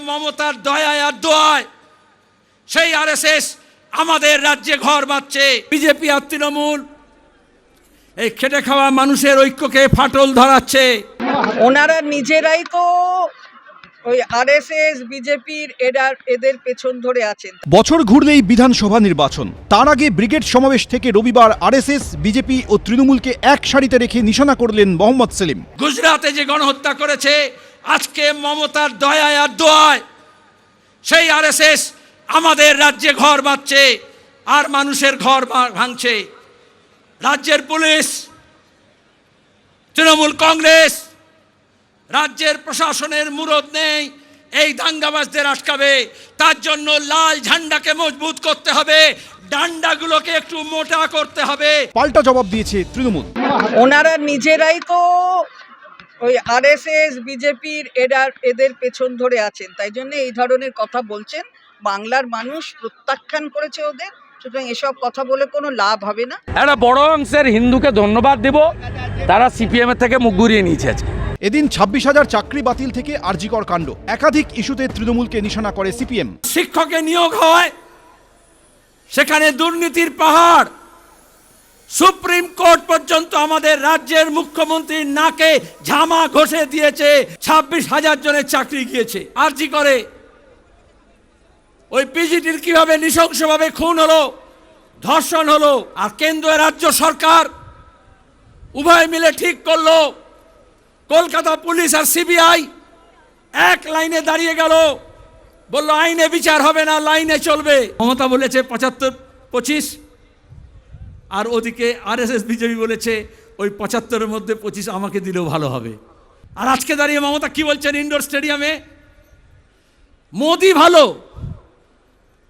মমতার দয়ায় আর দোয়ায় সেই আরএসএস আমাদের রাজ্যে ঘর বাঁধছে। বিজেপি আর তৃণমূল এই খেটে খাওয়া মানুষের ঐক্যকে ফাটল ধরাচ্ছে। ওনারা নিজেরাই তো ওই আরএসএস বিজেপির এদের পেছন ধরে আছেন। বছর ঘুরলেই বিধানসভা নির্বাচন, তার আগে ব্রিগেড সমাবেশ থেকে রবিবার আরএসএস বিজেপি ও তৃণমূলকে এক সারিতে রেখে নিশানা করলেন মোহাম্মদ সেলিম। গুজরাটে যে গণহত্যা করেছে, আজকে মমতার দয়ায় আর দোয়ায় সেই আরএসএস আমাদের রাজ্যে ঘর বাঁধছে আর মানুষের ঘর ভাঙছে। রাজ্যের পুলিশ, তৃণমূল কংগ্রেস, রাজ্যের প্রশাসনের মুরদ নেই এই দাঙ্গাবাজদের আটকাবে। তার জন্য লাল ঝান্ডাকে মজবুত করতে হবে, ডান্ডাগুলোকে একটু মোটা করতে হবে। পাল্টা জবাব দিয়েছে তৃণমূল। ওনারা নিজেরাই তো ওই আরএসএস বিজেপির এদের পেছন ধরে আছেন, তাই জন্য এই ধরনের কথা বলছেন। বাংলার মানুষ প্রত্যাখ্যান করেছে ওদের, সুতরাং এসব কথা বলে কোনো লাভ হবে না। একটা বড় অংশের হিন্দুকে ধন্যবাদ দেব, তারা সিপিএম এর থেকে মুখ ঘুরিয়ে নিয়েছে আজকে। এদিন 26,000 চাকরি বাতিল থেকে আরজিকর কাণ্ড, একাধিক ইস্যুতে তৃণমূলকে নিশানা করে সিপিএম। শিক্ষকে নিয়োগ হয়, সেখানে দুর্নীতির পাহাড়। সুপ্রিম কোর্ট পর্যন্ত আমাদের রাজ্যের মুখ্যমন্ত্রীর নাকে ঝামা ঘষে দিয়েছে। 26,000 জনের চাকরি গিয়েছে। আরজি করে ওই পিজিটির কিভাবে নৃশংসভাবে খুন হলো, ধর্ষণ হলো, আর কেন্দ্র রাজ্য সরকার উভয় মিলে ঠিক করলো কলকাতা পুলিশ আর সিবিআই এক লাইনে দাঁড়িয়ে গেল, বললো আইনে বিচার হবে না, লাইনে চলবে। মমতা বলেছে 75-25, আর ওদিকে আরএসএস বিজেপি বলেছে ওই 75-এর মধ্যে 25 আমাকে দিলেও ভালো হবে। আর আজকে দাঁড়িয়ে মমতা কি বলছেন ইন্ডোর স্টেডিয়ামে? মোদি ভালো,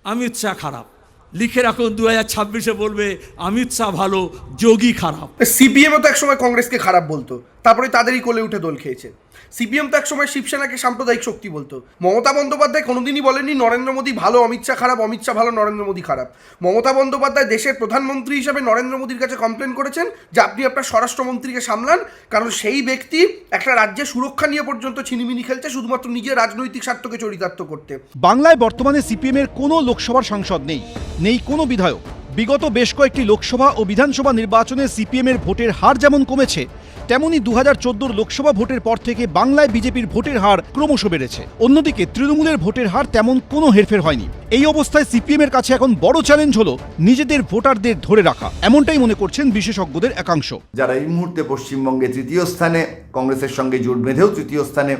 অমিত শাহ খারাপ। লিখে রাখুন 2026-এ বলবে অমিত শাহ ভালো, যোগী খারাপ। সিপিএমও তো একসময় কংগ্রেসকে খারাপ বলতো, তারপরে তাদেরই কোলে উঠে দোল খেয়েছে। সিপিএম তো একসময় শিবসেনাকে সাম্প্রদায়িক শক্তি বলতো। মমতা বন্দ্যোপাধ্যায় কোনোদিনই বলেননি নরেন্দ্র মোদী ভালো, অমিত শাহ খারাপ, অমিত শাহ ভালো, নরেন্দ্র মোদী খারাপ। মমতা বন্দ্যোপাধ্যায় দেশের প্রধানমন্ত্রী হিসাবে নরেন্দ্র মোদীর কাছে কমপ্লেন করেছেন যে আপনি আপনার স্বরাষ্ট্রমন্ত্রীকে সামলান, কারণ সেই ব্যক্তি একটা রাজ্যের সুরক্ষা নিয়ে পর্যন্ত ছিনিমিনি খেলছে শুধুমাত্র নিজের রাজনৈতিক স্বার্থকে চরিতার্থ করতে। বাংলায় বর্তমানে সিপিএমের কোনো লোকসভার সাংসদ নেই কোনো বিধায়ক। বিগত বেশ কয়েকটি লোকসভা ও বিধানসভা নির্বাচনে সিপিএমের ভোটের হার যেমন কমেছে, তেমনি 2014 লোকসভা ভোটের পর থেকে বাংলায় বিজেপির ভোটের হার ক্রমশ বেড়েছে। অন্যদিকে তৃণমূলের ভোটের হার তেমন কোনো হেরফের হয়নি। এই অবস্থায় সিপিএমের কাছে এখন বড় চ্যালেঞ্জ হলো নিজেদের ভোটারদের ধরে রাখা, এমনটাই মনে করছেন বিশেষজ্ঞদের একাংশ। যারা এই মুহূর্তে পশ্চিমবঙ্গে তৃতীয় স্থানে, কংগ্রেসের সঙ্গে জোট বেঁধেও তৃতীয় স্থানে,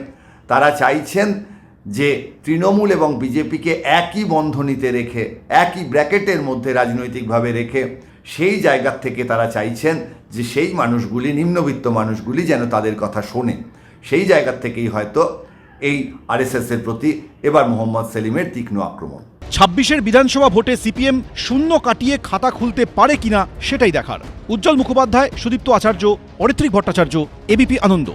তারা চাইছেন যে তৃণমূল এবং বিজেপিকে একই বন্ধনীতে রেখে, একই ব্র্যাকেটের মধ্যে রাজনৈতিকভাবে রেখে, সেই জায়গার থেকে তারা চাইছেন যে সেই মানুষগুলি, নিম্নবিত্ত মানুষগুলি যেন তাদের কথা শোনে। সেই জায়গার থেকেই হয়তো এই আরএসএসের প্রতি এবার মোহাম্মদ সেলিমের তীক্ষ্ণ আক্রমণ। 26-এর বিধানসভা ভোটে সিপিএম শূন্য কাটিয়ে খাতা খুলতে পারে কিনা সেটাই দেখার। উজ্জ্বল মুখোপাধ্যায়, সুদীপ্ত আচার্য, অরিত্রিক ভট্টাচার্য, এবিপি আনন্দ।